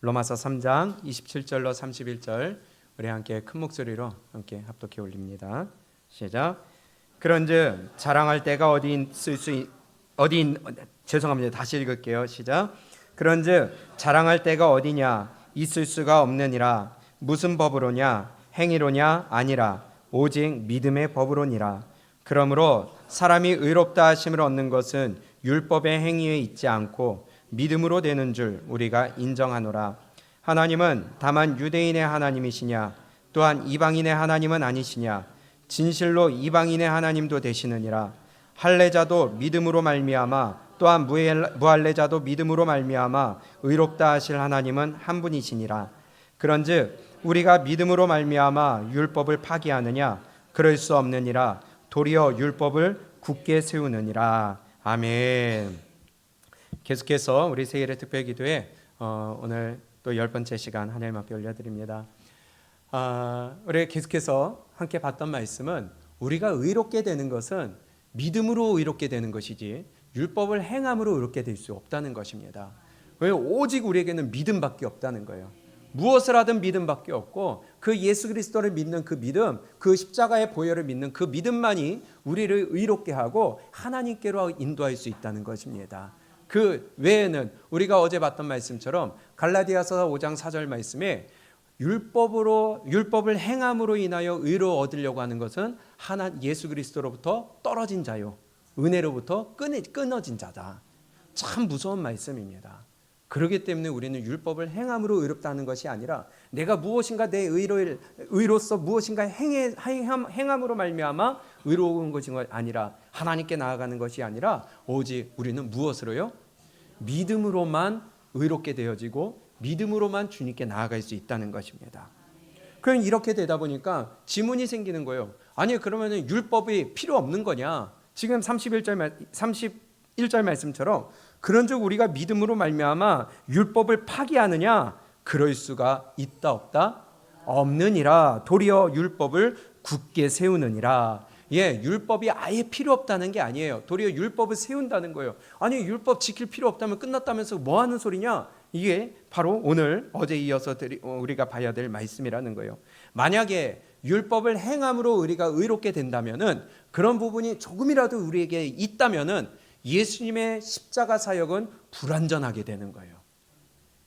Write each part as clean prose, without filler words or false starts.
로마서 3장 27절로 31절 우리 함께 큰 목소리로 함께 합독해 올립니다. 시작. 그런즉 자랑할 때가 죄송합니다. 다시 읽을게요. 시작. 그런즉 자랑할 때가 어디냐 있을 수가 없느니라. 무슨 법으로냐 행위로냐 아니라 오직 믿음의 법으로니라. 그러므로 사람이 의롭다 하심을 얻는 것은 율법의 행위에 있지 않고 믿음으로 되는 줄 우리가 인정하노라. 하나님은 다만 유대인의 하나님이시냐 또한 이방인의 하나님은 아니시냐. 진실로 이방인의 하나님도 되시느니라. 할례자도 믿음으로 말미암아 또한 무할례자도 믿음으로 말미암아 의롭다 하실 하나님은 한 분이시니라. 그런즉 우리가 믿음으로 말미암아 율법을 파기하느냐 그럴 수 없느니라. 도리어 율법을 굳게 세우느니라. 아멘. 계속해서 우리 세일의 특별기도에 오늘 또 10번째 시간 하나님 앞에 올려드립니다. 우리 계속해서 함께 봤던 말씀은 우리가 의롭게 되는 것은 믿음으로 의롭게 되는 것이지 율법을 행함으로 의롭게 될 수 없다는 것입니다. 왜? 오직 우리에게는 믿음밖에 없다는 거예요. 무엇을 하든 믿음밖에 없고 그 예수 그리스도를 믿는 그 믿음, 그 십자가의 보혈을 믿는 그 믿음만이 우리를 의롭게 하고 하나님께로 인도할 수 있다는 것입니다. 그 외에는 우리가 어제 봤던 말씀처럼 갈라디아서 5장 4절 말씀에 율법을 행함으로 인하여 의로 얻으려고 하는 것은 예수 그리스도로부터 떨어진 자요 은혜로부터 끊어진 자다. 참 무서운 말씀입니다. 그렇기 때문에 우리는 율법을 행함으로 의롭다는 것이 아니라 내가 무엇인가 내 의로서 무엇인가 행함으로 말미암아 의로운 것이 아니라 하나님께 나아가는 것이 아니라 오직 우리는 무엇으로요? 믿음으로만 의롭게 되어지고 믿음으로만 주님께 나아갈 수 있다는 것입니다. 그럼 이렇게 되다 보니까 지문이 생기는 거예요. 아니 그러면 율법이 필요 없는 거냐? 지금 31절 말씀처럼 그런즉 우리가 믿음으로 말미암아 율법을 파기하느냐? 그럴 수가 있다 없다? 없느니라. 도리어 율법을 굳게 세우느니라. 율법이 아예 필요 없다는 게 아니에요. 도리어 율법을 세운다는 거예요. 아니 율법 지킬 필요 없다면 끝났다면서 뭐 하는 소리냐? 이게 바로 어제 이어서 우리가 봐야 될 말씀이라는 거예요. 만약에 율법을 행함으로 우리가 의롭게 된다면은 그런 부분이 조금이라도 우리에게 있다면은 예수님의 십자가 사역은 불완전하게 되는 거예요.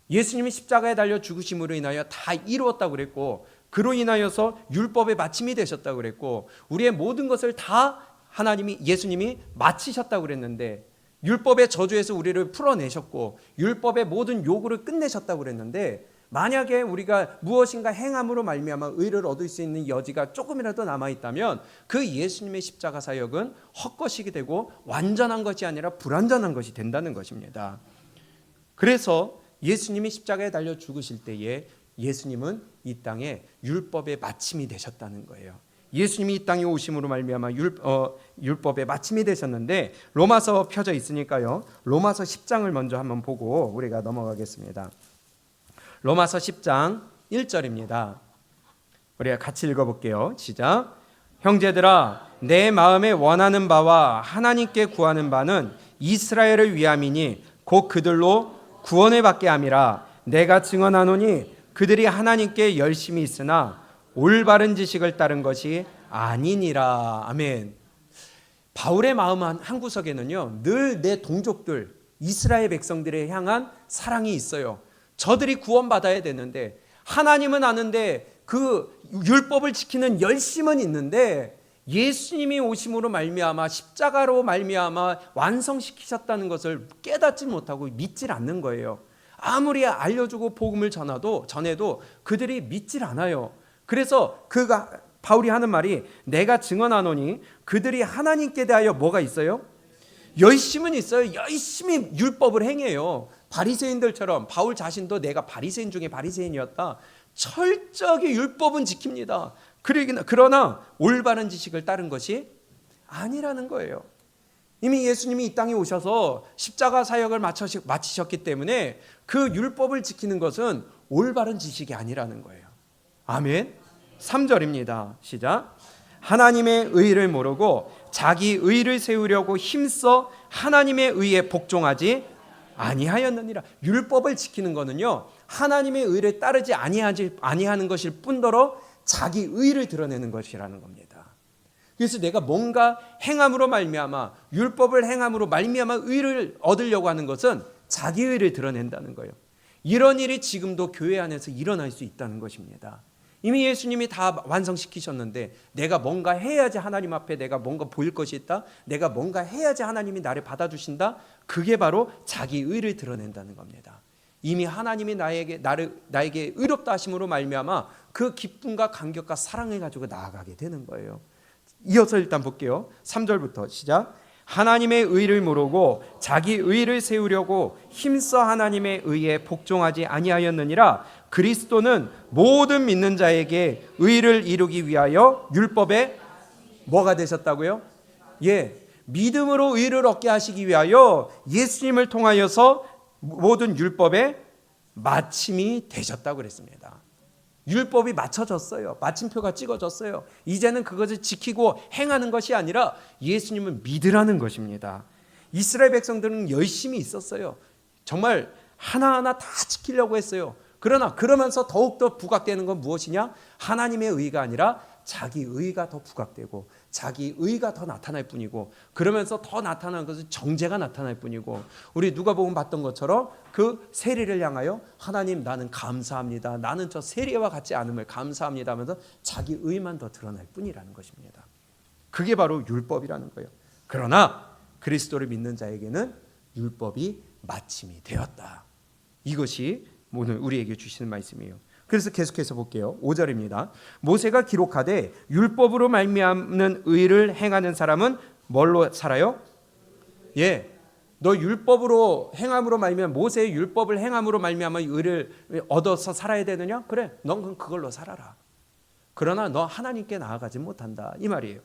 예수님이 십자가에 달려 죽으심으로 인하여 다 이루었다고 그랬고 그로 인하여서 율법의 마침이 되셨다고 그랬고 우리의 모든 것을 다 예수님이 마치셨다고 그랬는데 율법의 저주에서 우리를 풀어내셨고 율법의 모든 요구를 끝내셨다고 그랬는데 만약에 우리가 무엇인가 행함으로 말미암아 의를 얻을 수 있는 여지가 조금이라도 남아있다면 그 예수님의 십자가 사역은 헛것이게 되고 완전한 것이 아니라 불완전한 것이 된다는 것입니다. 그래서 예수님이 십자가에 달려 죽으실 때에 예수님은 이 땅에 율법의 마침이 되셨다는 거예요. 예수님이 이 땅에 오심으로 말미암아 율법의 마침이 되셨는데 로마서 펴져 있으니까요. 로마서 10장을 먼저 한번 보고 우리가 넘어가겠습니다. 로마서 10장 1절입니다. 우리가 같이 읽어볼게요. 시작. 형제들아 내 마음에 원하는 바와 하나님께 구하는 바는 이스라엘을 위함이니 곧 그들로 구원을 받게 함이라. 내가 증언하노니 그들이 하나님께 열심히 있으나 올바른 지식을 따른 것이 아니니라. 아멘. 바울의 마음 한 구석에는요 늘 내 동족들 이스라엘 백성들에 향한 사랑이 있어요. 저들이 구원받아야 되는데 하나님은 아는데 그 율법을 지키는 열심은 있는데 예수님이 오심으로 말미암아 십자가로 말미암아 완성시키셨다는 것을 깨닫지 못하고 믿질 않는 거예요. 아무리 알려주고 복음을 전해도 그들이 믿질 않아요. 그래서 바울이 하는 말이 내가 증언하노니 그들이 하나님께 대하여 뭐가 있어요? 열심은 있어요. 열심히 율법을 행해요. 바리새인들처럼 바울 자신도 내가 바리새인 중에 바리새인이었다. 철저하게 율법은 지킵니다. 그러나 올바른 지식을 따른 것이 아니라는 거예요. 이미 예수님이 이 땅에 오셔서 십자가 사역을 마치셨기 때문에 그 율법을 지키는 것은 올바른 지식이 아니라는 거예요. 아멘. 3절입니다. 시작. 하나님의 의를 모르고 자기 의를 세우려고 힘써 하나님의 의에 복종하지 아니하였느니라. 율법을 지키는 거는요, 하나님의 의를 따르지 아니하는 것일 뿐더러 자기 의를 드러내는 것이라는 겁니다. 그래서 내가 뭔가 행함으로 말미암아, 율법을 행함으로 말미암아 의를 얻으려고 하는 것은 자기 의를 드러낸다는 거예요. 이런 일이 지금도 교회 안에서 일어날 수 있다는 것입니다. 이미 예수님이 다 완성시키셨는데 내가 뭔가 해야지 하나님 앞에 내가 뭔가 보일 것이 있다, 내가 뭔가 해야지 하나님이 나를 받아주신다, 그게 바로 자기 의를 드러낸다는 겁니다. 이미 하나님이 나에게 의롭다 하심으로 말미암아 그 기쁨과 감격과 사랑을 가지고 나아가게 되는 거예요. 이어서 일단 볼게요. 3절부터 시작. 하나님의 의를 모르고 자기 의를 세우려고 힘써 하나님의 의에 복종하지 아니하였느니라. 그리스도는 모든 믿는 자에게 의를 이루기 위하여 율법에 뭐가 되셨다고요? 믿음으로 의를 얻게 하시기 위하여 예수님을 통하여서 모든 율법의 마침이 되셨다고 그랬습니다. 율법이 맞춰졌어요. 마침표가 찍어졌어요. 이제는 그것을 지키고 행하는 것이 아니라 예수님을 믿으라는 것입니다. 이스라엘 백성들은 열심히 있었어요. 정말 하나하나 다 지키려고 했어요. 그러나 그러면서 더욱더 부각되는 건 무엇이냐? 하나님의 의가 아니라 자기 의가 더 부각되고 자기 의가 더 나타날 뿐이고, 그러면서 더 나타나는 것은 정죄가 나타날 뿐이고, 우리 누가복음 봤던 것처럼 그 세리를 향하여 하나님 나는 감사합니다, 나는 저 세리와 같지 않음을 감사합니다 하면서 자기 의만 더 드러날 뿐이라는 것입니다. 그게 바로 율법이라는 거예요. 그러나 그리스도를 믿는 자에게는 율법이 마침이 되었다. 이것이 오늘 우리에게 주시는 말씀이에요. 그래서 계속해서 볼게요. 5절입니다. 모세가 기록하되 율법으로 말미암는 의를 행하는 사람은 뭘로 살아요? 너 율법으로 행함으로 말미암아, 모세의 율법을 행함으로 말미암아 의를 얻어서 살아야 되느냐? 그래, 넌 그걸로 살아라. 그러나 너 하나님께 나아가지 못한다, 이 말이에요.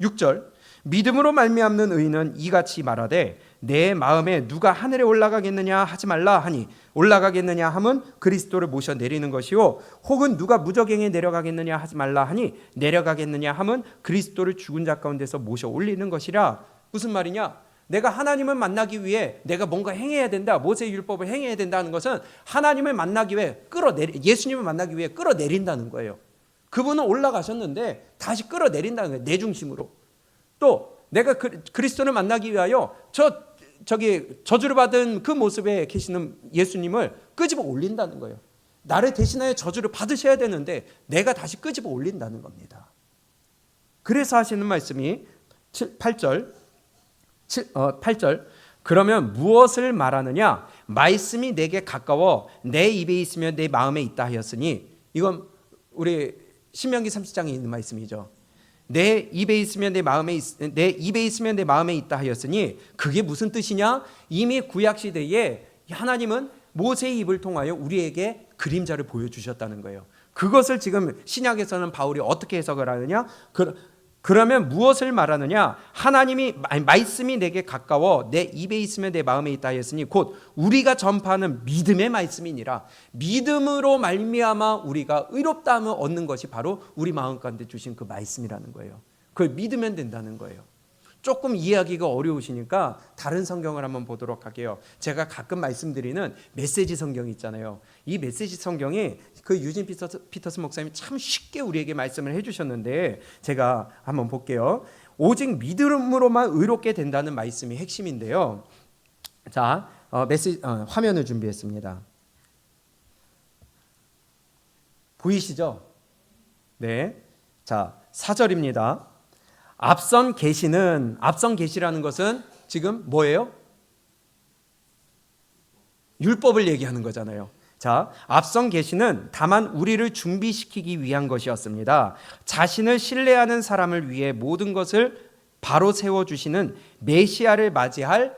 6절. 믿음으로 말미암는 의는 이같이 말하되 내 마음에 누가 하늘에 올라가겠느냐 하지 말라 하니, 올라가겠느냐 함은 그리스도를 모셔 내리는 것이요, 혹은 누가 무저갱에 내려가겠느냐 하지 말라 하니 내려가겠느냐 함은 그리스도를 죽은 자 가운데서 모셔 올리는 것이라. 무슨 말이냐? 내가 하나님을 만나기 위해 내가 뭔가 행해야 된다, 모세의 율법을 행해야 된다는 것은 하나님을 만나기 위해 예수님을 만나기 위해 끌어내린다는 거예요. 그분은 올라가셨는데 다시 끌어내린다는 거예요. 내 중심으로. 또 내가 그리스도를 만나기 위하여 저주를 받은 그 모습에 계시는 예수님을 끄집어 올린다는 거예요. 나를 대신하여 저주를 받으셔야 되는데 내가 다시 끄집어 올린다는 겁니다. 그래서 하시는 말씀이 8절. 그러면 무엇을 말하느냐? 말씀이 내게 가까워 내 입에 있으면 내 마음에 있다 하였으니, 이건 우리 신명기 30장에 있는 말씀이죠. 내 입에 있으면 내 마음에 있다 하였으니, 그게 무슨 뜻이냐? 이미 구약 시대에 하나님은 모세의 입을 통하여 우리에게 그림자를 보여주셨다는 거예요. 그것을 지금 신약에서는 바울이 어떻게 해석을 하느냐? 그러면 무엇을 말하느냐? 말씀이 내게 가까워 내 입에 있으면 내 마음에 있다 하였으니 곧 우리가 전파하는 믿음의 말씀이니라. 믿음으로 말미암아 우리가 의롭다함을 얻는 것이 바로 우리 마음 가운데 주신 그 말씀이라는 거예요. 그걸 믿으면 된다는 거예요. 조금 이해하기가 어려우시니까 다른 성경을 한번 보도록 할게요. 제가 가끔 말씀드리는 메시지 성경이 있잖아요. 이 메시지 성경이 그 유진 피터스 목사님이 참 쉽게 우리에게 말씀을 해주셨는데, 제가 한번 볼게요. 오직 믿음으로만 의롭게 된다는 말씀이 핵심인데요. 자, 화면을 준비했습니다. 보이시죠? 네. 자, 4절입니다. 앞선 계시라는 것은 지금 뭐예요? 율법을 얘기하는 거잖아요. 자, 앞선 계시는 다만 우리를 준비시키기 위한 것이었습니다. 자신을 신뢰하는 사람을 위해 모든 것을 바로 세워주시는 메시아를 맞이할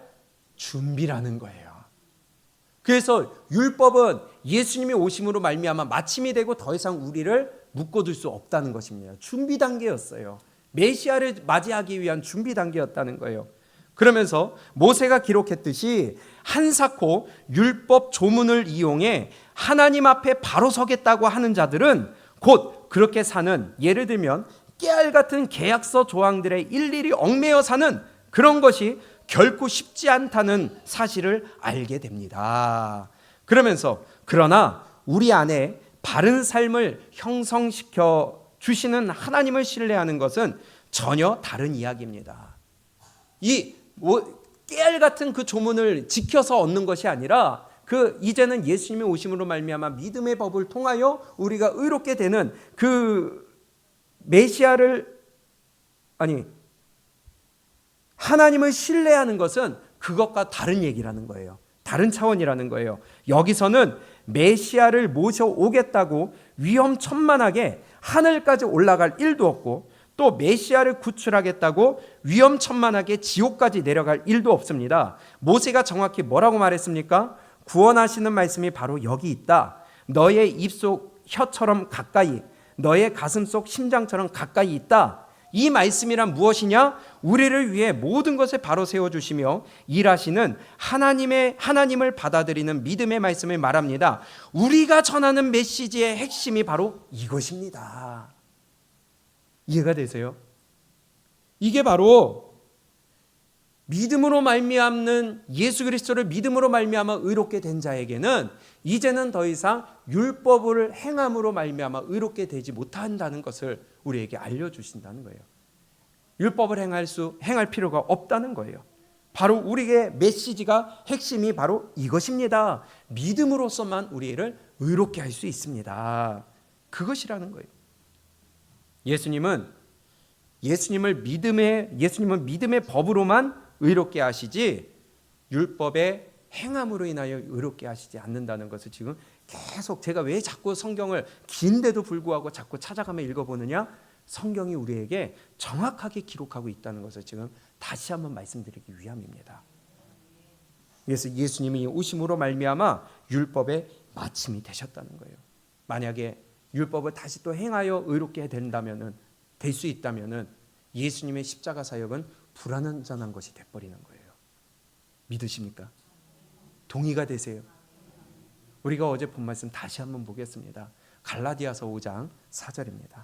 준비라는 거예요. 그래서 율법은 예수님이 오심으로 말미암아 마침이 되고 더 이상 우리를 묶어둘 수 없다는 것입니다. 준비 단계였어요. 메시아를 맞이하기 위한 준비 단계였다는 거예요. 그러면서 모세가 기록했듯이 한사코 율법 조문을 이용해 하나님 앞에 바로 서겠다고 하는 자들은 곧 그렇게 사는, 예를 들면 깨알 같은 계약서 조항들에 일일이 얽매여 사는 그런 것이 결코 쉽지 않다는 사실을 알게 됩니다. 그러면서 그러나 우리 안에 바른 삶을 형성시켜 주시는 하나님을 신뢰하는 것은 전혀 다른 이야기입니다. 이 깨알 같은 그 조문을 지켜서 얻는 것이 아니라 이제는 예수님의 오심으로 말미암아 믿음의 법을 통하여 우리가 의롭게 되는 그 하나님을 신뢰하는 것은 그것과 다른 얘기라는 거예요. 다른 차원이라는 거예요. 여기서는 메시아를 모셔오겠다고 위험천만하게 하늘까지 올라갈 일도 없고, 또 메시아를 구출하겠다고 위험천만하게 지옥까지 내려갈 일도 없습니다. 모세가 정확히 뭐라고 말했습니까? 구원하시는 말씀이 바로 여기 있다. 너의 입속 혀처럼 가까이, 너의 가슴속 심장처럼 가까이 있다. 이 말씀이란 무엇이냐? 우리를 위해 모든 것을 바로 세워주시며 일하시는 하나님을 받아들이는 믿음의 말씀을 말합니다. 우리가 전하는 메시지의 핵심이 바로 이것입니다. 이해가 되세요? 이게 바로 믿음으로 말미암는, 예수 그리스도를 믿음으로 말미암아 의롭게 된 자에게는 이제는 더 이상 율법을 행함으로 말미암아 의롭게 되지 못한다는 것을 우리에게 알려주신다는 거예요. 율법을 행할 필요가 없다는 거예요. 바로 우리의 메시지가, 핵심이 바로 이것입니다. 믿음으로서만 우리를 의롭게 할 수 있습니다. 그것이라는 거예요. 예수님은 믿음의 법으로만 의롭게 하시지 율법의 행함으로 인하여 의롭게 하시지 않는다는 것을 지금 계속, 제가 왜 자꾸 성경을 긴데도 불구하고 자꾸 찾아가며 읽어보느냐? 성경이 우리에게 정확하게 기록하고 있다는 것을 지금 다시 한번 말씀드리기 위함입니다. 그래서 예수님이 오심으로 말미암아 율법의 마침이 되셨다는 거예요. 만약에 율법을 다시 또 행하여 의롭게 된다면은, 될 수 있다면은 예수님의 십자가 사역은 불완전한 것이 돼버리는 거예요. 믿으십니까? 동의가 되세요? 우리가 어제 본 말씀 다시 한번 보겠습니다. 갈라디아서 5장 4절입니다.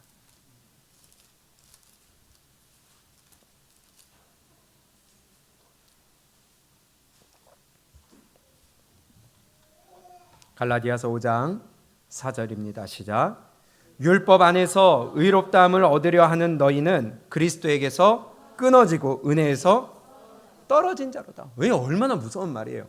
갈라디아서 5장 4절입니다. 시작. 율법 안에서 의롭다함을 얻으려 하는 너희는 그리스도에게서 끊어지고 은혜에서 떨어진 자로다. 왜? 얼마나 무서운 말이에요.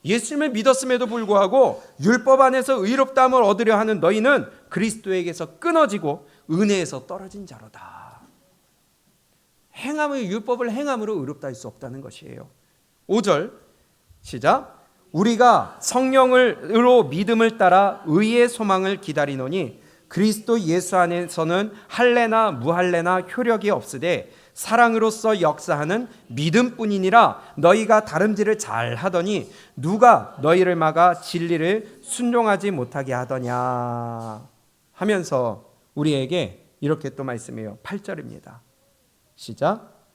예수님을 믿었음에도 불구하고 율법 안에서 의롭다함을 얻으려 하는 너희는 그리스도에게서 끊어지고 은혜에서 떨어진 자로다. 율법을 행함으로 의롭다 할 수 없다는 것이에요. 5절 시작. 우리가 성령으로 믿음을 따라 의의 소망을 기다리노니 그리스도 예수 안에서는 할례나 무할례나 효력이 없으되 사랑으로서 역사하는 믿음뿐이니라. 너희가 다름질을 잘 하더니 누가 너희를 막아 진리를 순종하지 못하게 하더냐 하면서 우리에게 이렇게 또 말씀해요. 8절입니다. 시작.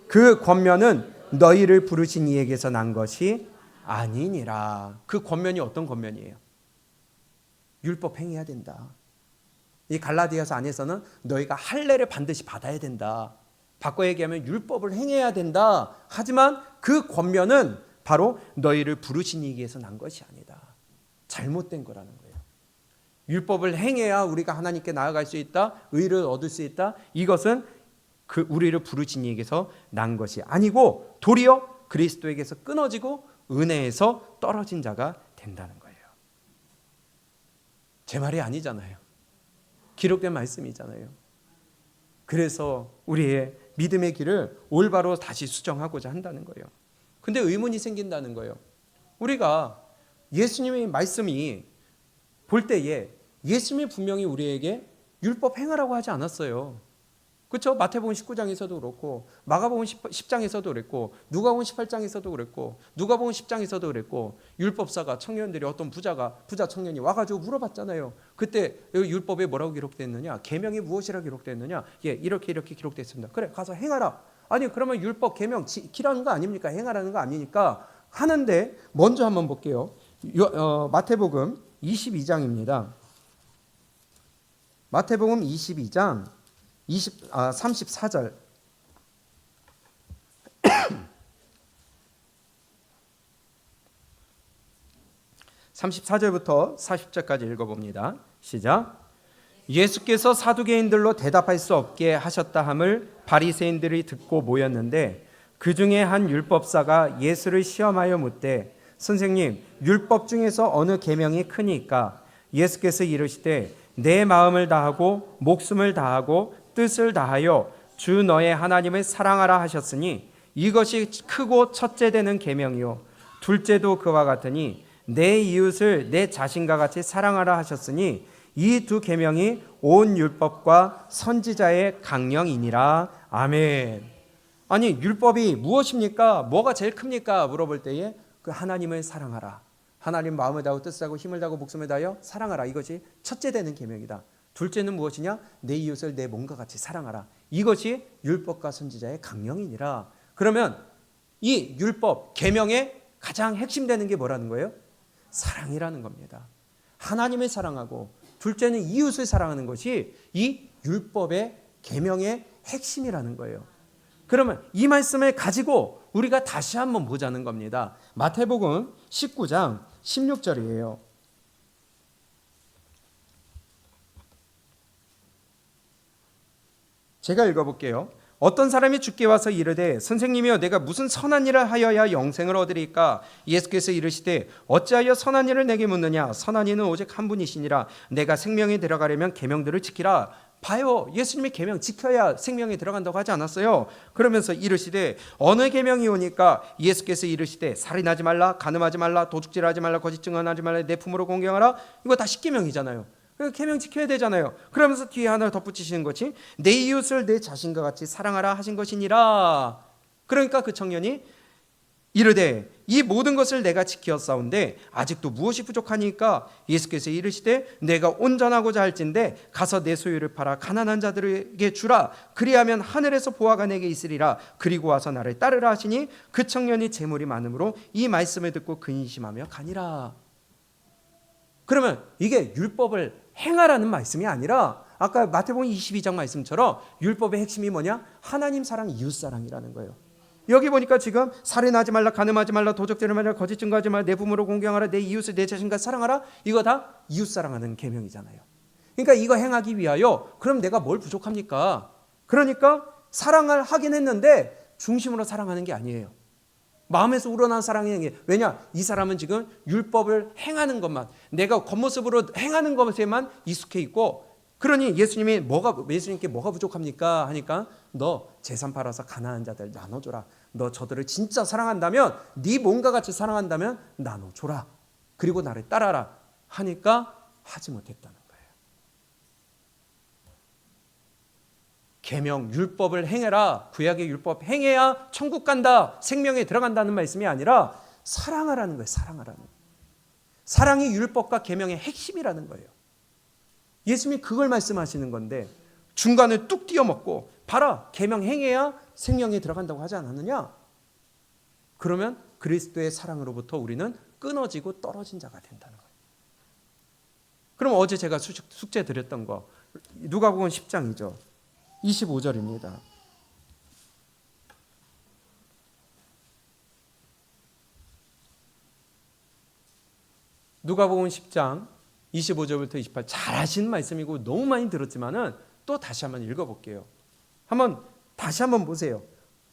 그 권면은 너희를 부르신 이에게서 난 것이 아니니라. 그 권면이 어떤 권면이에요? 율법 행해야 된다. 이 갈라디아서 안에서는 너희가 할례를 반드시 받아야 된다. 바꿔 얘기하면 율법을 행해야 된다. 하지만 그 권면은 바로 너희를 부르신 이에게서 난 것이 아니다. 잘못된 거라는 거예요. 율법을 행해야 우리가 하나님께 나아갈 수 있다. 의를 얻을 수 있다. 이것은 우리를 부르신 이에게서 난 것이 아니고 도리어 그리스도에게서 끊어지고 은혜에서 떨어진 자가 된다는 거예요. 제 말이 아니잖아요. 기록된 말씀이잖아요. 그래서 우리의 믿음의 길을 올바로 다시 수정하고자 한다는 거예요. 근데 의문이 생긴다는 거예요. 우리가 예수님의 말씀이 볼 때에 예수님이 분명히 우리에게 율법 행하라고 하지 않았어요. 그렇죠? 마태복음 19장에서도 그렇고 마가복음 10장에서도 그랬고 누가복음 18장에서도 그랬고 누가복음 10장에서도 그랬고 율법사가 청년들이 어떤 부자 청년이 와가지고 물어봤잖아요. 그때 율법에 뭐라고 기록됐느냐? 계명이 무엇이라고 기록됐느냐? 예, 이렇게 기록됐습니다. 그래, 가서 행하라. 아니 그러면 율법 계명 지키라는 거 아닙니까? 행하라는 거 아니니까 하는데 먼저 한번 볼게요. 마태복음 22장입니다. 마태복음 22장 34절 34절부터 40절까지 읽어봅니다. 시작. 예수께서 사두개인들로 대답할 수 없게 하셨다 함을 바리새인들이 듣고 모였는데 그 중에 한 율법사가 예수를 시험하여 묻되 선생님, 율법 중에서 어느 계명이 크니까? 예수께서 이르시되 내 마음을 다하고 목숨을 다하고 뜻을 다하여 주 너의 하나님을 사랑하라 하셨으니 이것이 크고 첫째 되는 계명이요 둘째도 그와 같으니 내 이웃을 내 자신과 같이 사랑하라 하셨으니 이 두 계명이 온 율법과 선지자의 강령이니라. 아멘. 아니 율법이 무엇입니까? 뭐가 제일 큽니까? 물어볼 때에 그 하나님을 사랑하라. 하나님 마음을 다하고 뜻을 다하고 힘을 다하고 목숨을 다하여 사랑하라. 이것이 첫째 되는 계명이다. 둘째는 무엇이냐? 내 이웃을 내 몸과 같이 사랑하라. 이것이 율법과 선지자의 강령이니라. 그러면 이 율법 계명의 가장 핵심되는 게 뭐라는 거예요? 사랑이라는 겁니다. 하나님을 사랑하고 둘째는 이웃을 사랑하는 것이 이 율법의 계명의 핵심이라는 거예요. 그러면 이 말씀을 가지고 우리가 다시 한번 보자는 겁니다. 마태복음 19장 16절이에요. 제가 읽어볼게요. 어떤 사람이 주께 와서 이르되 선생님이여 내가 무슨 선한 일을 하여야 영생을 얻으리까? 예수께서 이르시되 어찌하여 선한 일을 내게 묻느냐? 선한 이는 오직 한 분이시니라. 내가 생명에 들어가려면 계명들을 지키라. 봐요. 예수님이 계명 지켜야 생명에 들어간다고 하지 않았어요? 그러면서 이르시되 어느 계명이 오니까? 예수께서 이르시되 살인하지 말라, 간음하지 말라, 도둑질하지 말라, 거짓 증언하지 말라, 내 품으로 공경하라. 이거 다 10계명이잖아요. 계명 지켜야 되잖아요. 그러면서 뒤에 하나 덧붙이시는 것이 내 이웃을 내 자신과 같이 사랑하라 하신 것이니라. 그러니까 그 청년이 이르되 이 모든 것을 내가 지켰사온데 아직도 무엇이 부족하니까? 예수께서 이르시되 내가 온전하고자 할진대 가서 내 소유를 팔아 가난한 자들에게 주라. 그리하면 하늘에서 보화가 내게 있으리라. 그리고 와서 나를 따르라 하시니 그 청년이 재물이 많으므로 이 말씀을 듣고 근심하며 가니라. 그러면 이게 율법을 행하라는 말씀이 아니라 아까 마태복음 22장 말씀처럼 율법의 핵심이 뭐냐? 하나님 사랑, 이웃 사랑이라는 거예요. 여기 보니까 지금 살인하지 말라, 간음하지 말라, 도적질하지 말라, 거짓 증거하지 말라, 내 부모를 공경하라, 내 이웃을 내 자신과 사랑하라. 이거 다 이웃 사랑하는 계명이잖아요. 그러니까 이거 행하기 위하여 그럼 내가 뭘 부족합니까? 그러니까 사랑을 하긴 했는데 중심으로 사랑하는 게 아니에요. 마음에서 우러난 사랑의 게 왜냐? 이 사람은 지금 율법을 행하는 것만, 내가 겉모습으로 행하는 것에만 익숙해 있고, 그러니 예수님께 뭐가 부족합니까? 하니까 너 재산 팔아서 가난한 자들 나눠줘라. 너 저들을 진짜 사랑한다면, 네 몸과 같이 사랑한다면 나눠줘라. 그리고 나를 따라라 하니까 하지 못했다는 거예요. 계명 율법을 행해라. 구약의 율법 행해야 천국 간다, 생명에 들어간다는 말씀이 아니라 사랑하라는 거예요. 사랑하라는 거예요. 사랑이 율법과 계명의 핵심이라는 거예요. 예수님이 그걸 말씀하시는 건데 중간을 뚝 띄어먹고 봐라, 계명 행해야 생명에 들어간다고 하지 않았느냐? 그러면 그리스도의 사랑으로부터 우리는 끊어지고 떨어진 자가 된다는 거예요. 그럼 어제 제가 숙제 드렸던 거 누가복음 10장이죠. 25절입니다. 누가복음 10장 25절부터 28절 잘 아시는 말씀이고 너무 많이 들었지만은 또 다시 한번 읽어볼게요. 다시 한번 보세요.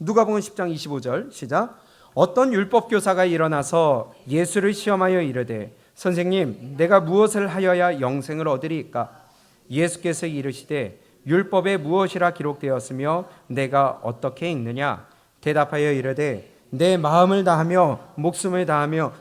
누가복음 10장 25절 시작. 어떤 율법 교사가 일어나서 예수를 시험하여 이르되 선생님 내가 무엇을 하여야 영생을 얻으리까? 예수께서 이르시되 율법에 무엇이라 기록되었으며 내가 어떻게 읽느냐? 대답하여 이르되 내 마음을 다하며 목숨을 다하며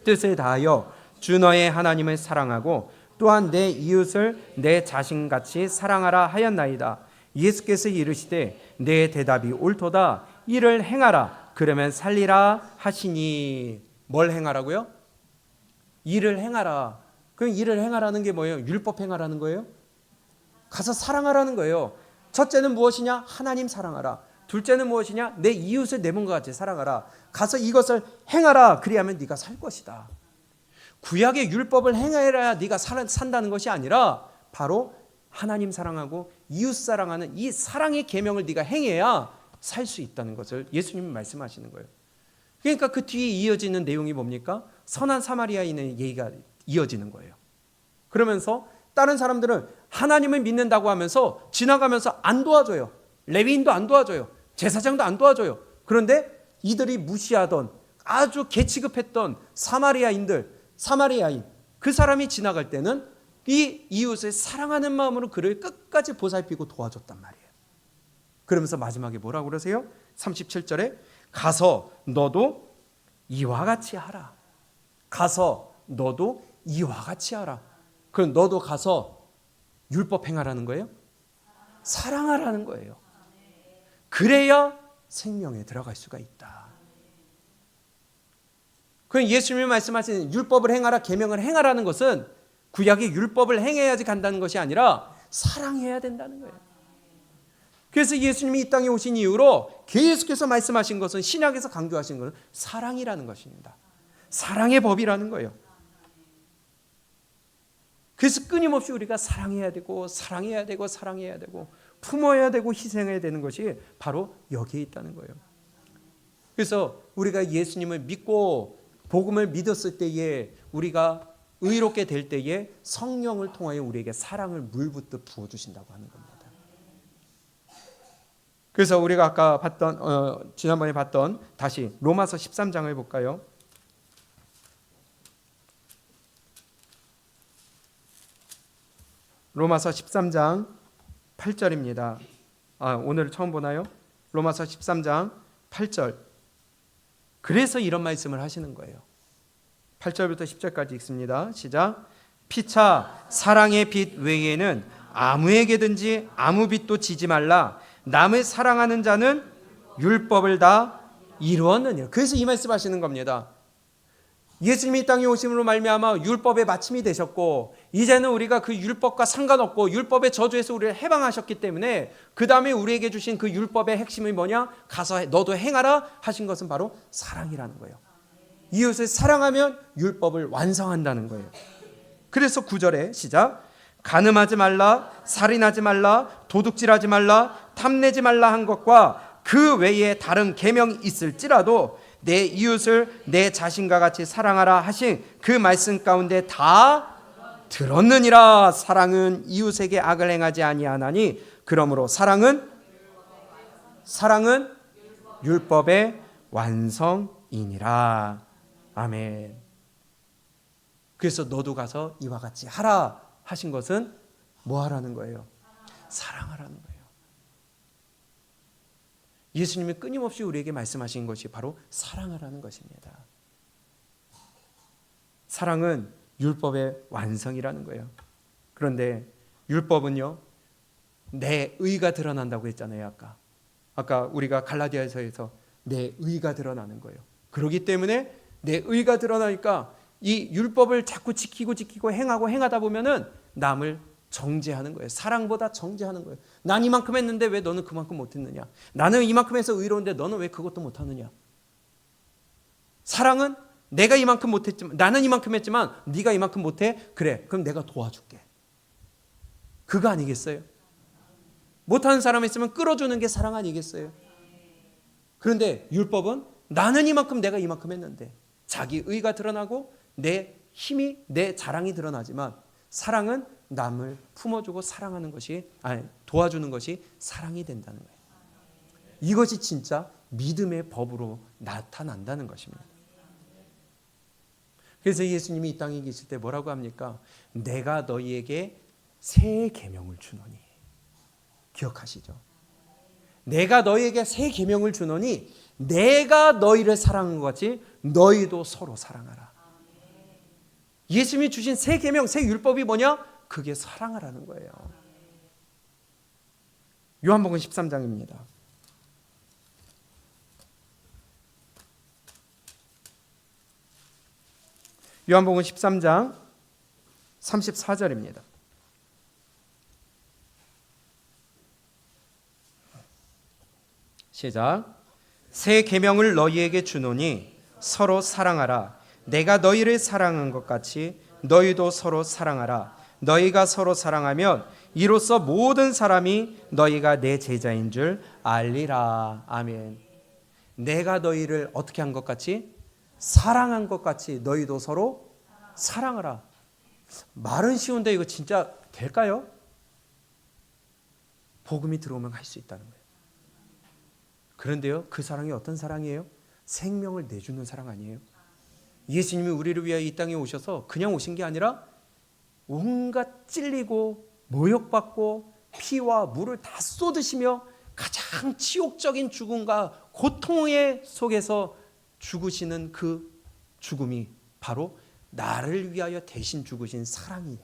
뜻을 다하여 주 너의 하나님을 사랑하고 또한 내 이웃을 내 자신같이 사랑하라 하였나이다. 예수께서 이르시되 내 대답이 옳도다. 이를 행하라. 그러면 살리라 하시니. 뭘 행하라고요? 일을 행하라. 그럼 일을 행하라는 게 뭐예요? 율법 행하라는 거예요? 가서 사랑하라는 거예요. 첫째는 무엇이냐? 하나님 사랑하라. 둘째는 무엇이냐? 내 이웃을 내 몸과 같이 사랑하라. 가서 이것을 행하라. 그리하면 네가 살 것이다. 구약의 율법을 행해야 네가 산다는 것이 아니라 바로 하나님 사랑하고 이웃 사랑하는 이 사랑의 계명을 네가 행해야 살 수 있다는 것을 예수님이 말씀하시는 거예요. 그러니까 그 뒤에 이어지는 내용이 뭡니까? 선한 사마리아인의 얘기가 이어지는 거예요. 그러면서 다른 사람들은 하나님을 믿는다고 하면서 지나가면서 안 도와줘요. 레위인도 안 도와줘요. 제사장도 안 도와줘요. 그런데 이들이 무시하던 아주 개취급했던 사마리아인, 그 사람이 지나갈 때는 이 이웃을 사랑하는 마음으로 그를 끝까지 보살피고 도와줬단 말이에요. 그러면서 마지막에 뭐라고 그러세요? 37절에 가서 너도 이와 같이 하라. 가서 너도 이와 같이 하라. 그럼 너도 가서 율법 행하라는 거예요? 사랑하라는 거예요. 그래야 생명에 들어갈 수가 있다. 그럼 예수님이 말씀하신 율법을 행하라, 계명을 행하라는 것은 구약의 율법을 행해야지 간다는 것이 아니라 사랑해야 된다는 거예요. 그래서 예수님이 이 땅에 오신 이후로 계속해서 말씀하신 것은, 신약에서 강조하신 것은 사랑이라는 것입니다. 사랑의 법이라는 거예요. 그래서 끊임없이 우리가 사랑해야 되고 사랑해야 되고 사랑해야 되고 품어야 되고 희생해야 되는 것이 바로 여기에 있다는 거예요. 그래서 우리가 예수님을 믿고 복음을 믿었을 때에, 우리가 의롭게 될 때에 성령을 통하여 우리에게 사랑을 물붓듯 부어주신다고 하는 겁니다. 그래서 우리가 아까 봤던, 지난번에 봤던, 다시 로마서 13장을 볼까요? 로마서 13장 8절입니다. 오늘 처음 보나요? 로마서 13장 8절. 그래서 이런 말씀을 하시는 거예요. 8절부터 10절까지 읽습니다. 시작. 피차 사랑의 빛 외에는 아무에게든지 아무 빛도 지지 말라. 남을 사랑하는 자는 율법을 다 이루었느니라. 그래서 이 말씀 하시는 겁니다. 예수님이 이 땅에 오심으로 말미암아 율법의 마침이 되셨고, 이제는 우리가 그 율법과 상관없고 율법의 저주에서 우리를 해방하셨기 때문에 그 다음에 우리에게 주신 그 율법의 핵심이 뭐냐? 가서 너도 행하라 하신 것은 바로 사랑이라는 거예요. 이웃을 사랑하면 율법을 완성한다는 거예요. 그래서 9절에 시작. 간음하지 말라, 살인하지 말라, 도둑질하지 말라, 탐내지 말라 한 것과 그 외에 다른 계명이 있을지라도 내 이웃을 내 자신과 같이 사랑하라 하신 그 말씀 가운데 다 들었느니라. 사랑은 이웃에게 악을 행하지 아니하나니 그러므로 사랑은 율법의 완성이니라. 아멘. 그래서 너도 가서 이와 같이 하라 하신 것은 뭐 하라는 거예요? 사랑하라는 거예요. 예수님이 끊임없이 우리에게 말씀하신 것이 바로 사랑하라는 것입니다. 사랑은 율법의 완성이라는 거예요. 그런데 율법은요, 내 의가 드러난다고 했잖아요. 아까 우리가 갈라디아서에서 내 의가 드러나는 거예요. 그렇기 때문에 내 의가 드러나니까 이 율법을 자꾸 지키고 행하다 보면은 남을 정죄하는 거예요. 사랑보다 정죄하는 거예요. 난 이만큼 했는데 왜 너는 그만큼 못했느냐? 나는 이만큼 해서 의로운데 너는 왜 그것도 못하느냐? 사랑은 내가 이만큼 못했지만, 나는 이만큼 했지만 네가 이만큼 못해? 그래, 그럼 내가 도와줄게. 그거 아니겠어요? 못하는 사람 있으면 끌어주는 게 사랑 아니겠어요? 그런데 율법은 나는 이만큼, 내가 이만큼 했는데, 자기 의가 드러나고 내 힘이, 내 자랑이 드러나지만, 사랑은 남을 품어주고 사랑하는 것이, 도와주는 것이 사랑이 된다는 거예요. 이것이 진짜 믿음의 법으로 나타난다는 것입니다. 그래서 예수님이 이 땅에 계실 때 뭐라고 합니까? 내가 너희에게 새 계명을 주노니. 기억하시죠? 내가 너희에게 새 계명을 주노니 내가 너희를 사랑한 것 같이 너희도 서로 사랑하라. 예수님이 주신 새 계명, 새 율법이 뭐냐? 그게 사랑하라는 거예요. 요한복음 13장입니다. 요한복음 13장 34절입니다. 시작. 새 계명을 너희에게 주노니 서로 사랑하라. 내가 너희를 사랑한 것 같이 너희도 서로 사랑하라. 너희가 서로 사랑하면 이로써 모든 사람이 너희가 내 제자인 줄 알리라. 아멘. 내가 너희를 어떻게 한 것 같이? 사랑한 것 같이 너희도 서로 사랑하라. 말은 쉬운데 이거 진짜 될까요? 복음이 들어오면 할 수 있다는 거예요. 그런데요, 그 사랑이 어떤 사랑이에요? 생명을 내주는 사랑 아니에요? 예수님이 우리를 위하여 이 땅에 오셔서 그냥 오신 게 아니라 온갖 찔리고 모욕받고 피와 물을 다 쏟으시며 가장 치욕적인 죽음과 고통의 속에서 죽으시는 그 죽음이 바로 나를 위하여 대신 죽으신 사랑이에요.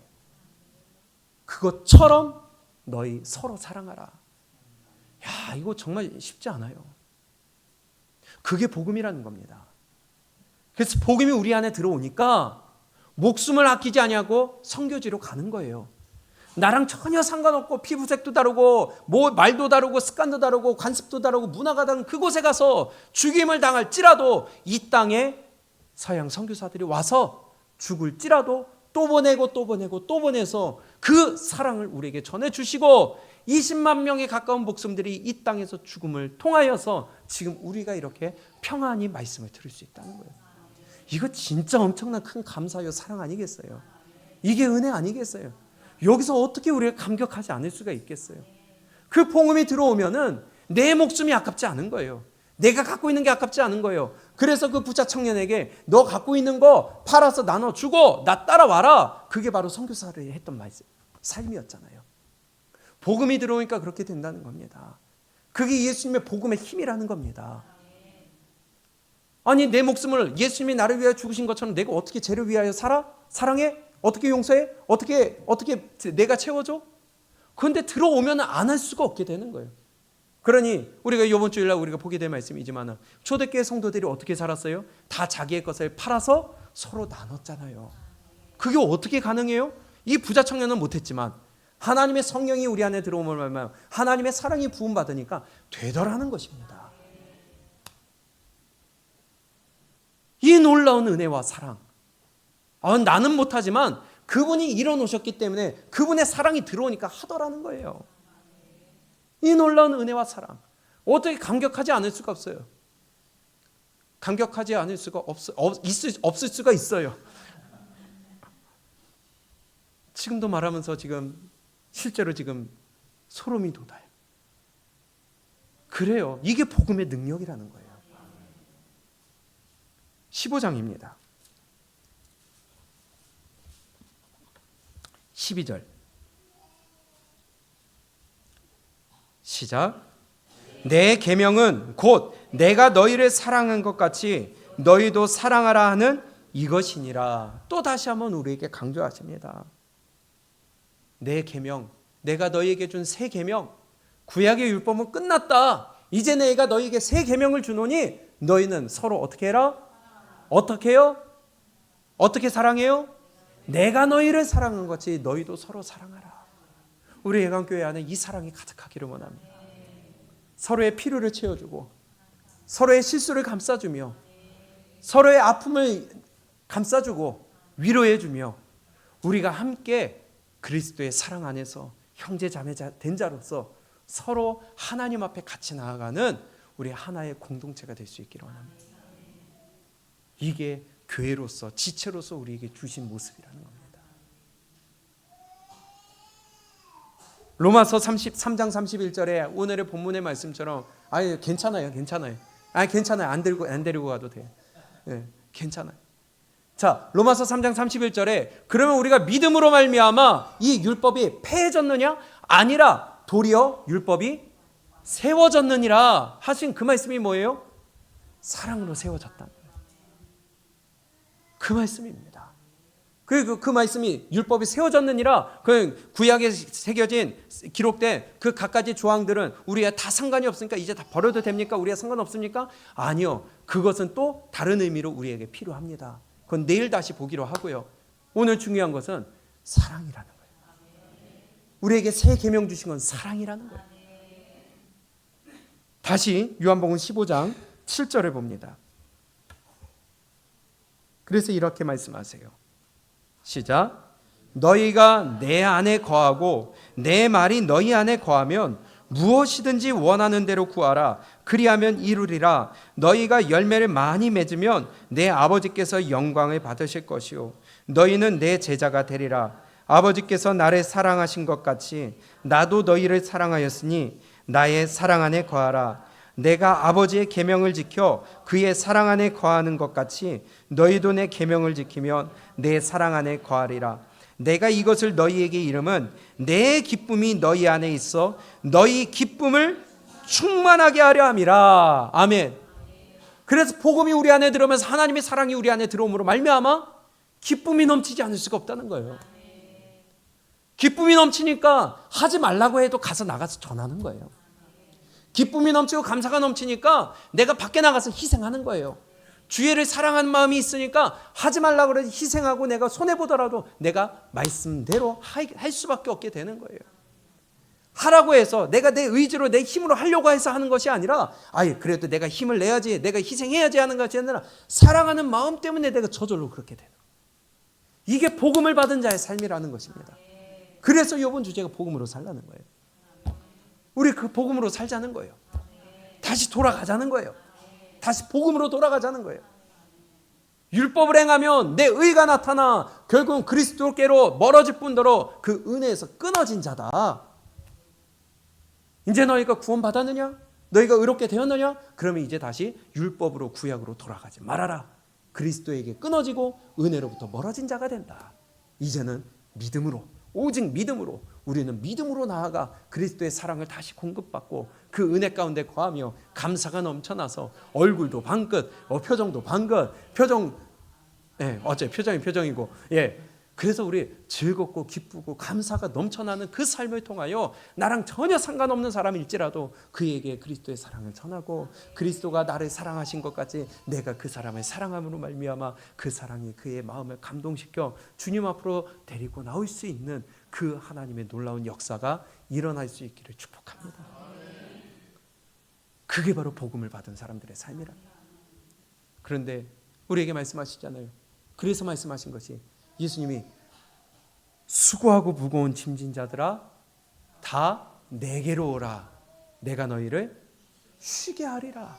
그것처럼 너희 서로 사랑하라. 야, 이거 정말 쉽지 않아요. 그게 복음이라는 겁니다. 그래서 복음이 우리 안에 들어오니까 목숨을 아끼지 아니하고 선교지로 가는 거예요. 나랑 전혀 상관없고 피부색도 다르고 뭐 말도 다르고 습관도 다르고 관습도 다르고 문화가 다른 그곳에 가서 죽임을 당할지라도 이 땅에 서양 선교사들이 와서 죽을지라도 또 보내고 또 보내고 또 보내서 그 사랑을 우리에게 전해주시고 20만 명에 가까운 목숨들이 이 땅에서 죽음을 통하여서 지금 우리가 이렇게 평안히 말씀을 들을 수 있다는 거예요. 이거 진짜 엄청난 큰 감사요 사랑 아니겠어요? 이게 은혜 아니겠어요? 여기서 어떻게 우리가 감격하지 않을 수가 있겠어요? 그 복음이 들어오면은 내 목숨이 아깝지 않은 거예요. 내가 갖고 있는 게 아깝지 않은 거예요. 그래서 그 부자 청년에게 너 갖고 있는 거 팔아서 나눠주고 나 따라와라. 그게 바로 선교사를 했던 말씀, 삶이었잖아요. 복음이 들어오니까 그렇게 된다는 겁니다. 그게 예수님의 복음의 힘이라는 겁니다. 아니 내 목숨을 예수님이 나를 위하여 죽으신 것처럼 내가 어떻게 쟤를 위하여 살아? 사랑해? 어떻게 용서해? 어떻게 내가 채워줘? 그런데 들어오면 안 할 수가 없게 되는 거예요. 그러니 우리가 이번 주일날 우리가 보게 될 말씀이지만 초대교회 성도들이 어떻게 살았어요? 다 자기의 것을 팔아서 서로 나눴잖아요. 그게 어떻게 가능해요? 이 부자 청년은 못했지만 하나님의 성령이 우리 안에 들어오면 말면 하나님의 사랑이 부음받으니까 되더라는 것입니다. 이 놀라운 은혜와 사랑. 나는 못하지만 그분이 일어놓으셨기 때문에 그분의 사랑이 들어오니까 하더라는 거예요. 이 놀라운 은혜와 사랑. 어떻게 감격하지 않을 수가 없어요. 감격하지 않을 수가 없을 수가 있어요. 지금도 말하면서 지금 실제로 지금 소름이 돋아요. 그래요. 이게 복음의 능력이라는 거예요. 15장입니다. 12절 시작. 내 계명은 곧 내가 너희를 사랑한 것 같이 너희도 사랑하라 하는 이것이니라. 또 다시 한번 우리에게 강조하십니다. 내 계명, 내가 너희에게 준 새 계명, 구약의 율법은 끝났다. 이제 내가 너희에게 새 계명을 주노니 너희는 서로 어떻게 해라? 어떻게 해요? 어떻게 사랑해요? 내가 너희를 사랑한 것 같이 너희도 서로 사랑하라. 우리 예강교회 안에 이 사랑이 가득하기를 원합니다. 서로의 필요를 채워주고 서로의 실수를 감싸주며 서로의 아픔을 감싸주고 위로해주며 우리가 함께 그리스도의 사랑 안에서 형제 자매자 된 자로서 서로 하나님 앞에 같이 나아가는 우리 하나의 공동체가 될 수 있기를 원합니다. 이게 교회로서 지체로서 우리에게 주신 모습이라는 겁니다. 로마서 33장 31절에 오늘의 본문의 말씀처럼 괜찮아요. 괜찮아요. 안 데리고 가도 돼요. 네, 괜찮아요. 자, 로마서 3장 31절에 그러면 우리가 믿음으로 말미암아 이 율법이 폐해졌느냐? 아니라 도리어 율법이 세워졌느니라 하신 그 말씀이 뭐예요? 사랑으로 세워졌다. 그 말씀입니다. 그 말씀이 율법이 세워졌느니라. 그 구약에 새겨진 기록된 그 갖가지 조항들은 우리가 다 상관이 없으니까 이제 다 버려도 됩니까? 우리가 상관없습니까? 아니요. 그것은 또 다른 의미로 우리에게 필요합니다. 그건 내일 다시 보기로 하고요. 오늘 중요한 것은 사랑이라는 거예요. 우리에게 새 계명 주신 건 사랑이라는 거예요. 다시 요한복음 15장 7절을 봅니다. 그래서 이렇게 말씀하세요. 시작. 너희가 내 안에 거하고 내 말이 너희 안에 거하면 무엇이든지 원하는 대로 구하라. 그리하면 이루리라. 너희가 열매를 많이 맺으면 내 아버지께서 영광을 받으실 것이요 너희는 내 제자가 되리라. 아버지께서 나를 사랑하신 것 같이 나도 너희를 사랑하였으니 나의 사랑 안에 거하라. 내가 아버지의 계명을 지켜 그의 사랑 안에 거하는 것 같이 너희도 내 계명을 지키면 내 사랑 안에 거하리라. 내가 이것을 너희에게 이름은 내 기쁨이 너희 안에 있어 너희 기쁨을 충만하게 하려 함이라. 아멘. 그래서 복음이 우리 안에 들어오면서 하나님의 사랑이 우리 안에 들어옴으로 말미암아 기쁨이 넘치지 않을 수가 없다는 거예요. 기쁨이 넘치니까 하지 말라고 해도 가서 나가서 전하는 거예요. 기쁨이 넘치고 감사가 넘치니까 내가 밖에 나가서 희생하는 거예요. 주의를 사랑하는 마음이 있으니까 하지 말라고 그래도 희생하고 내가 손해보더라도 내가 말씀대로 할 수밖에 없게 되는 거예요. 하라고 해서 내가 내 의지로 내 힘으로 하려고 해서 하는 것이 아니라 그래도 내가 힘을 내야지 내가 희생해야지 하는 것이 아니라 사랑하는 마음 때문에 내가 저절로 그렇게 되는 거예요. 이게 복음을 받은 자의 삶이라는 것입니다. 그래서 이번 주제가 복음으로 살라는 거예요. 우리 그 복음으로 살자는 거예요. 다시 돌아가자는 거예요. 다시 복음으로 돌아가자는 거예요. 율법을 행하면 내 의가 나타나 결국은 그리스도께로 멀어질 뿐더러 그 은혜에서 끊어진 자다. 이제 너희가 구원받았느냐? 너희가 의롭게 되었느냐? 그러면 이제 다시 율법으로 구약으로 돌아가지 말아라. 그리스도에게 끊어지고 은혜로부터 멀어진 자가 된다. 이제는 믿음으로 오직 믿음으로 우리는 믿음으로 나아가 그리스도의 사랑을 다시 공급받고 그 은혜 가운데 거하며 감사가 넘쳐나서 얼굴도 방긋 표정도 방긋 어째 표정이 표정이고 그래서 우리 즐겁고 기쁘고 감사가 넘쳐나는 그 삶을 통하여 나랑 전혀 상관없는 사람일지라도 그에게 그리스도의 사랑을 전하고 그리스도가 나를 사랑하신 것 같이 내가 그 사람을 사랑함으로 말미암아 그 사랑이 그의 마음을 감동시켜 주님 앞으로 데리고 나올 수 있는 그 하나님의 놀라운 역사가 일어날 수 있기를 축복합니다. 그게 바로 복음을 받은 사람들의 삶이랍니다. 그런데 우리에게 말씀하시잖아요. 그래서 말씀하신 것이 예수님이 수고하고 무거운 짐진 자들아 다 내게로 오라. 내가 너희를 쉬게 하리라.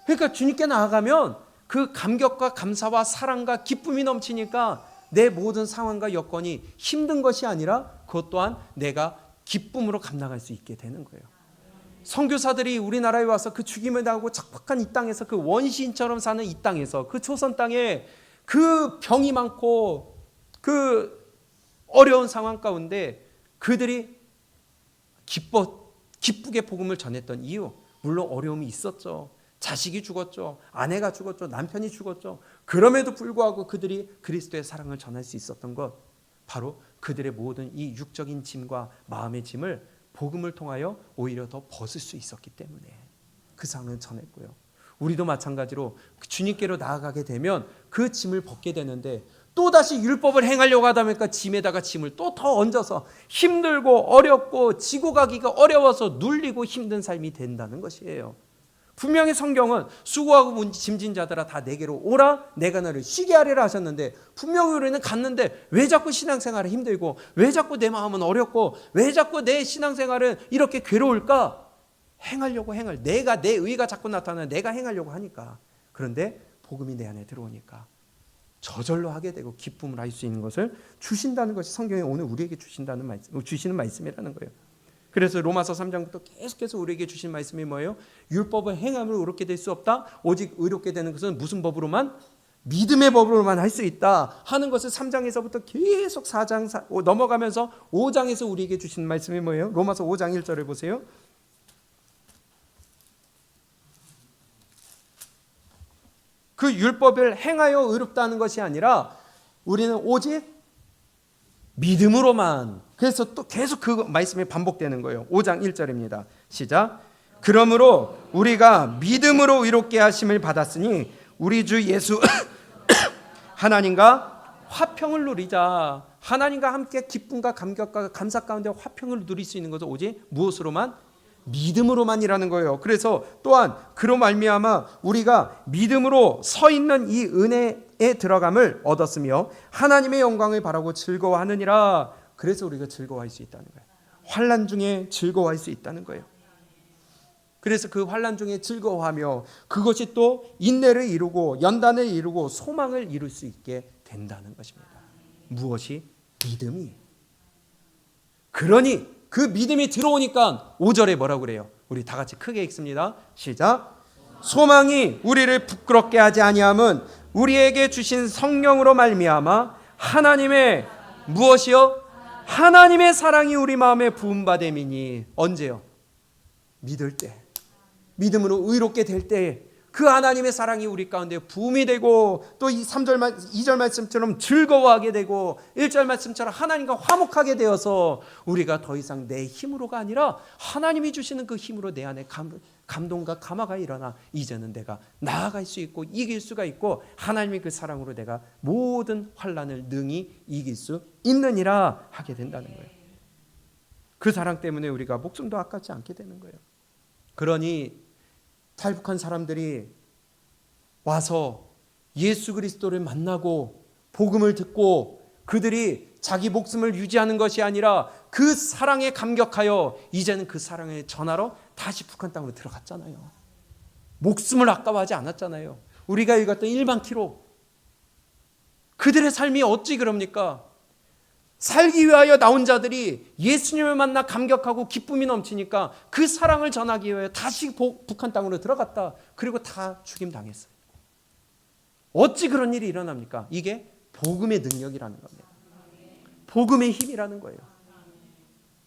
그러니까 주님께 나아가면 그 감격과 감사와 사랑과 기쁨이 넘치니까 내 모든 상황과 여건이 힘든 것이 아니라 그것 또한 내가 기쁨으로 감당할 수 있게 되는 거예요. 선교사들이 우리나라에 와서 그 죽임을 당하고 척박한 이 땅에서 그 원시인처럼 사는 이 땅에서 그 조선 땅에 그 병이 많고 그 어려운 상황 가운데 그들이 기쁘게 복음을 전했던 이유, 물론 어려움이 있었죠. 자식이 죽었죠. 아내가 죽었죠. 남편이 죽었죠. 그럼에도 불구하고 그들이 그리스도의 사랑을 전할 수 있었던 것, 바로 그들의 모든 이 육적인 짐과 마음의 짐을 복음을 통하여 오히려 더 벗을 수 있었기 때문에 그 상황을 전했고요. 우리도 마찬가지로 주님께로 나아가게 되면 그 짐을 벗게 되는데 또다시 율법을 행하려고 하다 보니까 짐에다가 짐을 또 더 얹어서 힘들고 어렵고 지고 가기가 어려워서 눌리고 힘든 삶이 된다는 것이에요. 분명히 성경은 수고하고 짐진 자들아 다 내게로 오라 내가 너를 쉬게 하리라 하셨는데 분명히 우리는 갔는데 왜 자꾸 신앙생활이 힘들고 왜 자꾸 내 마음은 어렵고 왜 자꾸 내 신앙생활은 이렇게 괴로울까? 내가 내 의가 자꾸 나타나는 내가 행하려고 하니까. 그런데 복음이 내 안에 들어오니까 저절로 하게 되고 기쁨을 할 수 있는 것을 주신다는 것이 성경이 오늘 우리에게 주시는 말씀이라는 거예요. 그래서 로마서 3장부터 계속해서 우리에게 주신 말씀이 뭐예요? 율법을 행함으로 의롭게 될 수 없다. 오직 의롭게 되는 것은 무슨 법으로만? 믿음의 법으로만 할 수 있다 하는 것을 3장에서부터 계속 4장 넘어가면서 5장에서 우리에게 주신 말씀이 뭐예요? 로마서 5장 1절을 보세요. 그 율법을 행하여 의롭다는 것이 아니라 우리는 오직 믿음으로만. 그래서 또 계속 그 말씀이 반복되는 거예요. 5장 1절입니다. 시작. 그러므로 우리가 믿음으로 의롭게 하심을 받았으니 우리 주 예수 하나님과 화평을 누리자. 하나님과 함께 기쁨과 감격과 감사 가운데 화평을 누릴 수 있는 것은 오직 무엇으로만? 믿음으로만이라는 거예요. 그래서 또한 그로 말미암아 우리가 믿음으로 서 있는 이 은혜에 들어감을 얻었으며 하나님의 영광을 바라고 즐거워하느니라. 그래서 우리가 즐거워할 수 있다는 거예요. 환난 중에 즐거워할 수 있다는 거예요. 그래서 그 환난 중에 즐거워하며 그것이 또 인내를 이루고 연단을 이루고 소망을 이룰 수 있게 된다는 것입니다. 무엇이? 믿음이. 그러니 그 믿음이 들어오니까 5절에 뭐라고 그래요? 우리 다 같이 크게 읽습니다. 시작. 소망이 우리를 부끄럽게 하지 아니함은 우리에게 주신 성령으로 말미암아 하나님의 무엇이요? 하나님의 사랑이 우리 마음에 부음받음이니. 언제요? 믿을 때, 믿음으로 의롭게 될 때 그 하나님의 사랑이 우리 가운데 부음이 되고, 또 이 2절 말씀처럼 즐거워하게 되고 1절 말씀처럼 하나님과 화목하게 되어서 우리가 더 이상 내 힘으로가 아니라 하나님이 주시는 그 힘으로 내 안에 감동과 감화가 일어나 이제는 내가 나아갈 수 있고 이길 수가 있고 하나님의 그 사랑으로 내가 모든 환난을 능히 이길 수 있느니라 하게 된다는 거예요. 그 사랑 때문에 우리가 목숨도 아깝지 않게 되는 거예요. 그러니 탈북한 사람들이 와서 예수 그리스도를 만나고 복음을 듣고 그들이 자기 목숨을 유지하는 것이 아니라 그 사랑에 감격하여 이제는 그 사랑을 전하러 다시 북한 땅으로 들어갔잖아요. 목숨을 아까워하지 않았잖아요. 우리가 읽었던 1만 킬로, 그들의 삶이 어찌 그럽니까? 살기 위하여 나온 자들이 예수님을 만나 감격하고 기쁨이 넘치니까 그 사랑을 전하기 위하여 다시 북한 땅으로 들어갔다. 그리고 다 죽임당했어요. 어찌 그런 일이 일어납니까? 이게 복음의 능력이라는 겁니다. 복음의 힘이라는 거예요.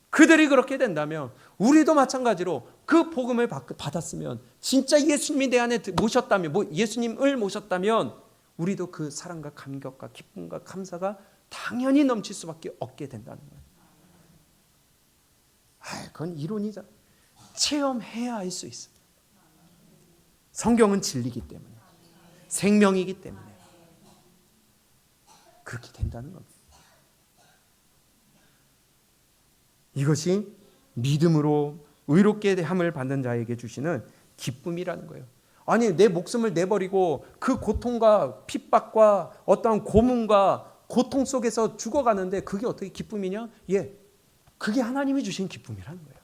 그들이 그렇게 된다면 우리도 마찬가지로 그 복음을 받았으면, 진짜 예수님이 내 안에 모셨다면, 예수님을 모셨다면 우리도 그 사랑과 감격과 기쁨과 감사가 당연히 넘칠 수밖에 없게 된다는 거예요. 그건 이론이잖아. 체험해야 알 수 있어. 성경은 진리이기 때문에, 생명이기 때문에 그렇게 된다는 겁니다. 이것이 믿음으로 의롭게 함을 받는 자에게 주시는 기쁨이라는 거예요. 아니, 내 목숨을 내버리고 그 고통과 핍박과 어떠한 고문과 고통 속에서 죽어가는데 그게 어떻게 기쁨이냐? 그게 하나님이 주신 기쁨이라는 거예요.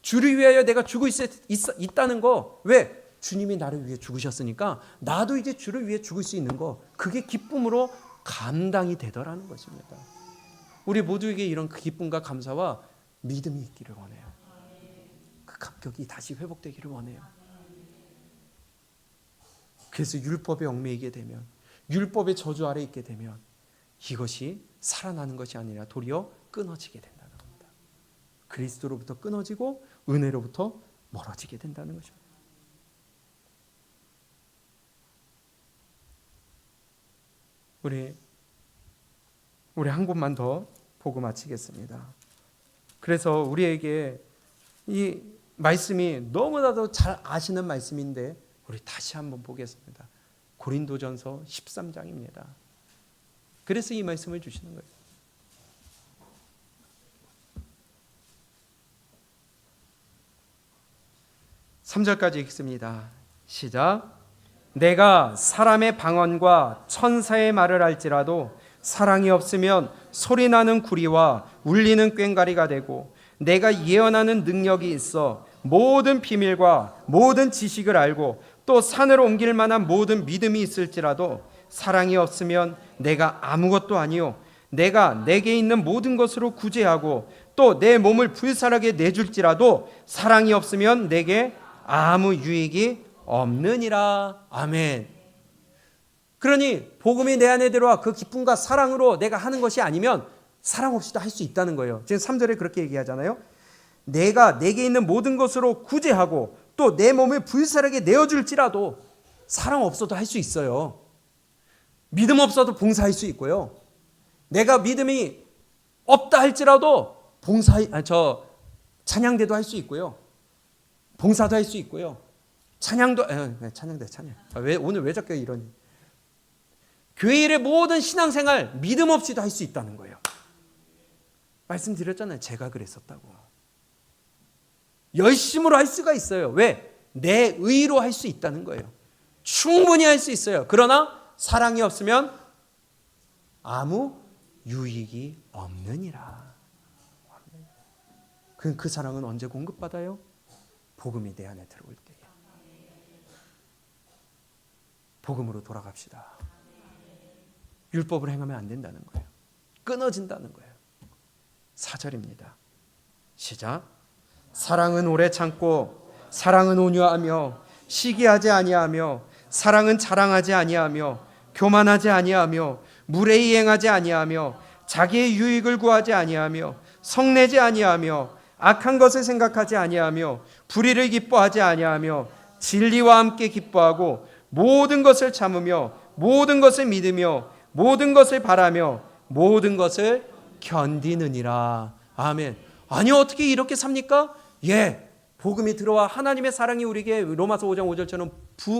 주를 위하여 내가 죽을 수 있다는 거. 왜? 주님이 나를 위해 죽으셨으니까 나도 이제 주를 위해 죽을 수 있는 거. 그게 기쁨으로 감당이 되더라는 것입니다. 우리 모두에게 이런 기쁨과 감사와 믿음이 있기를 원해요. 그 감격이 다시 회복되기를 원해요. 그래서 율법에 얽매이게 되면, 율법의 저주 아래 있게 되면 이것이 살아나는 것이 아니라 도리어 끊어지게 된다는 겁니다. 그리스도로부터 끊어지고 은혜로부터 멀어지게 된다는 것입니다. 우리 한 곳만 더 보고 마치겠습니다. 그래서 우리에게 이 말씀이 너무나도 잘 아시는 말씀인데 우리 다시 한번 보겠습니다. 고린도전서 13장입니다. 그래서 이 말씀을 주시는 거예요. 3절까지 읽습니다. 시작. 내가 사람의 방언과 천사의 말을 할지라도 사랑이 없으면 소리나는 구리와 울리는 꽹과리가 되고, 내가 예언하는 능력이 있어 모든 비밀과 모든 지식을 알고 또 산을 옮길 만한 모든 믿음이 있을지라도 사랑이 없으면 내가 아무것도 아니요, 내가 내게 있는 모든 것으로 구제하고 또 내 몸을 불살하게 내줄지라도 사랑이 없으면 내게 아무 유익이 없느니라. 아멘. 그러니 복음이 내 안에 들어와 그 기쁨과 사랑으로 내가 하는 것이 아니면 사랑 없이도 할 수 있다는 거예요. 지금 3절에 그렇게 얘기하잖아요. 내가 내게 있는 모든 것으로 구제하고 또 내 몸을 불살하게 내어줄지라도 사랑 없어도 할 수 있어요. 믿음 없어도 봉사할 수 있고요. 내가 믿음이 없다 할지라도 찬양대도 할 수 있고요. 봉사도 할 수 있고요. 찬양. 오늘 왜 자꾸 이러니? 교회 일의 모든 신앙생활 믿음 없이도 할 수 있다는 거예요. 말씀드렸잖아요. 제가 그랬었다고. 열심으로 할 수가 있어요. 왜? 내 의로 할 수 있다는 거예요. 충분히 할 수 있어요. 그러나 사랑이 없으면 아무 유익이 없느니라. 그 사랑은 언제 공급받아요? 복음이 내 안에 들어올 때 복음으로 돌아갑시다. 율법을 행하면 안 된다는 거예요. 끊어진다는 거예요. 4절입니다. 시작. 사랑은 오래 참고 사랑은 온유하며 시기하지 아니하며 사랑은 자랑하지 아니하며 교만하지 아니하며 무례히 행하지 아니하며 자기의 유익을 구하지 아니하며 성내지 아니하며 악한 것을 생각하지 아니하며 불의를 기뻐하지 아니하며 진리와 함께 기뻐하고 모든 것을 참으며 모든 것을 믿으며 모든 것을 바라며 모든 것을 견디느니라. 아멘. 아니 어떻게 이렇게 삽니까? 예, 복음이 들어와 하나님의 사랑이 우리에게 로마서 5장 5절처럼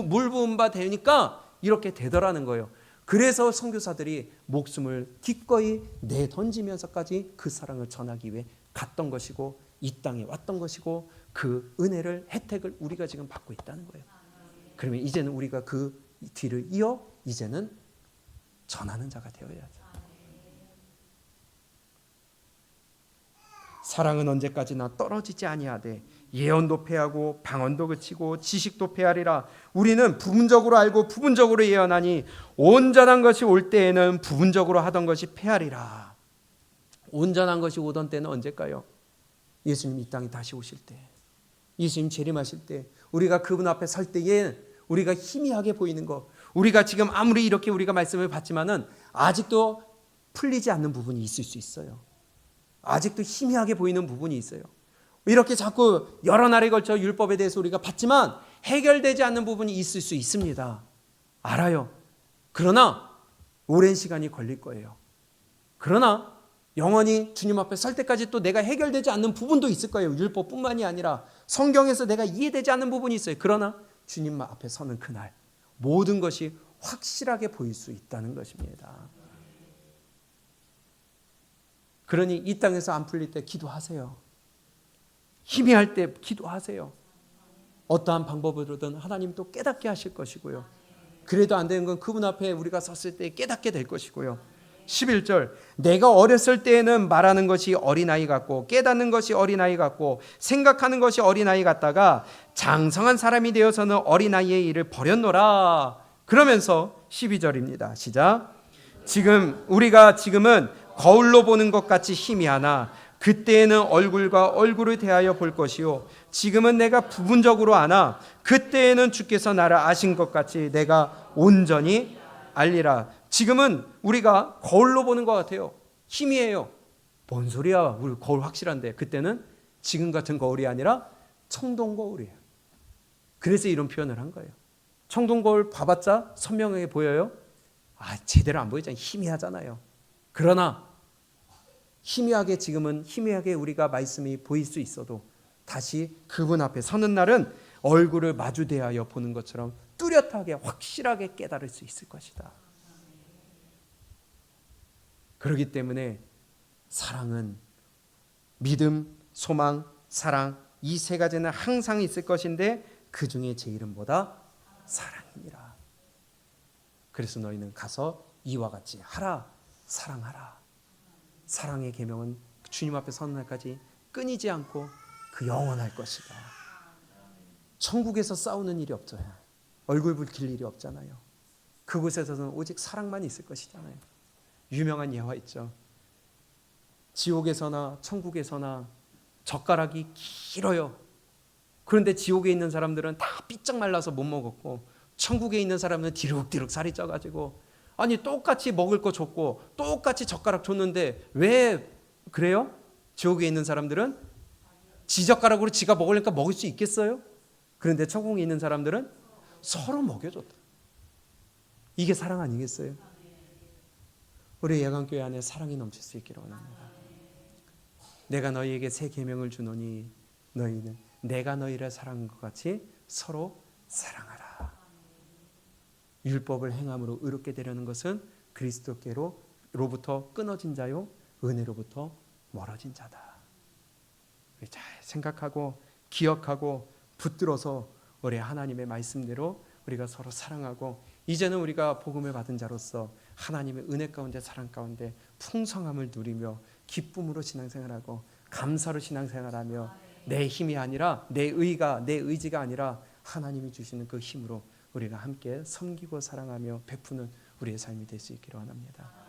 물 부은 바 되니까 이렇게 되더라는 거예요. 그래서 선교사들이 목숨을 기꺼이 내던지면서까지 그 사랑을 전하기 위해 갔던 것이고 이 땅에 왔던 것이고 그 은혜를 혜택을 우리가 지금 받고 있다는 거예요. 그러면 이제는 우리가 그 뒤를 이어 이제는 전하는 자가 되어야죠. 사랑은 언제까지나 떨어지지 아니하되 예언도 패하고 방언도 그치고 지식도 패하리라. 우리는 부분적으로 알고 부분적으로 예언하니 온전한 것이 올 때에는 부분적으로 하던 것이 패하리라. 온전한 것이 오던 때는 언제일까요? 예수님 이 땅에 다시 오실 때, 예수님 재림하실 때, 우리가 그분 앞에 설 때에 우리가 희미하게 보이는 것, 우리가 지금 아무리 이렇게 우리가 말씀을 받지만은 아직도 풀리지 않는 부분이 있을 수 있어요. 아직도 희미하게 보이는 부분이 있어요. 이렇게 자꾸 여러 날에 걸쳐 율법에 대해서 우리가 받지만 해결되지 않는 부분이 있을 수 있습니다. 알아요. 그러나 오랜 시간이 걸릴 거예요. 그러나 영원히 주님 앞에 설 때까지 또 내가 해결되지 않는 부분도 있을 거예요. 율법뿐만이 아니라 성경에서 내가 이해되지 않는 부분이 있어요. 그러나 주님 앞에 서는 그날 모든 것이 확실하게 보일 수 있다는 것입니다. 그러니 이 땅에서 안 풀릴 때 기도하세요. 희미할 때 기도하세요. 어떠한 방법으로든 하나님 또 깨닫게 하실 것이고요. 그래도 안 되는 건 그분 앞에 우리가 섰을 때 깨닫게 될 것이고요. 11절, 내가 어렸을 때에는 말하는 것이 어린아이 같고 깨닫는 것이 어린아이 같고 생각하는 것이 어린아이 같다가 장성한 사람이 되어서는 어린아이의 일을 버렸노라. 그러면서 12절입니다. 시작. 우리가 지금은 거울로 보는 것 같이 희미하나 그때에는 얼굴과 얼굴을 대하여 볼 것이요 지금은 내가 부분적으로 아나 그때에는 주께서 나를 아신 것 같이 내가 온전히 알리라. 지금은 우리가 거울로 보는 것 같아요. 희미해요. 뭔 소리야? 우리 거울 확실한데. 그때는 지금 같은 거울이 아니라 청동 거울이에요. 그래서 이런 표현을 한 거예요. 청동 거울 봐봤자 선명하게 보여요? 제대로 안 보이잖아요. 희미하잖아요. 그러나 희미하게 지금은 희미하게 우리가 말씀이 보일 수 있어도 다시 그분 앞에 서는 날은 얼굴을 마주 대하여 보는 것처럼 뚜렷하게 확실하게 깨달을 수 있을 것이다. 그렇기 때문에 사랑은 믿음, 소망, 사랑 이 세 가지는 항상 있을 것인데 그 중에 제일은 뭐다? 사랑이니라. 그래서 너희는 가서 이와 같이 하라. 사랑하라. 사랑의 계명은 주님 앞에 서는 날까지 끊이지 않고 그 영원할 것이다. 천국에서 싸우는 일이 없어요. 얼굴 붉힐 일이 없잖아요. 그곳에서는 오직 사랑만 있을 것이잖아요. 유명한 예화 있죠. 지옥에서나 천국에서나 젓가락이 길어요. 그런데 지옥에 있는 사람들은 다 삐쩍 말라서 못 먹었고 천국에 있는 사람은 디룩디룩 살이 쪄가지고 아니 똑같이 먹을 거 줬고 똑같이 젓가락 줬는데 왜 그래요? 지옥에 있는 사람들은 지 젓가락으로 지가 먹으니까 먹을 수 있겠어요? 그런데 천국에 있는 사람들은 서로 먹여줬다. 이게 사랑 아니겠어요? 우리 예강교회 안에 사랑이 넘칠 수 있기를 원합니다. 내가 너희에게 새 계명을 주노니 너희는 내가 너희를 사랑한 것 같이 서로 사랑하라. 율법을 행함으로 의롭게 되려는 것은 그리스도께로부터 끊어진 자요 은혜로부터 멀어진 자다. 잘 생각하고 기억하고 붙들어서 우리 하나님의 말씀대로 우리가 서로 사랑하고 이제는 우리가 복음을 받은 자로서 하나님의 은혜 가운데 사랑 가운데 풍성함을 누리며 기쁨으로 신앙생활하고 감사로 신앙생활하며 내 힘이 아니라 내 의가 내 의지가 아니라 하나님이 주시는 그 힘으로 우리가 함께 섬기고 사랑하며 베푸는 우리의 삶이 될 수 있기를 원합니다.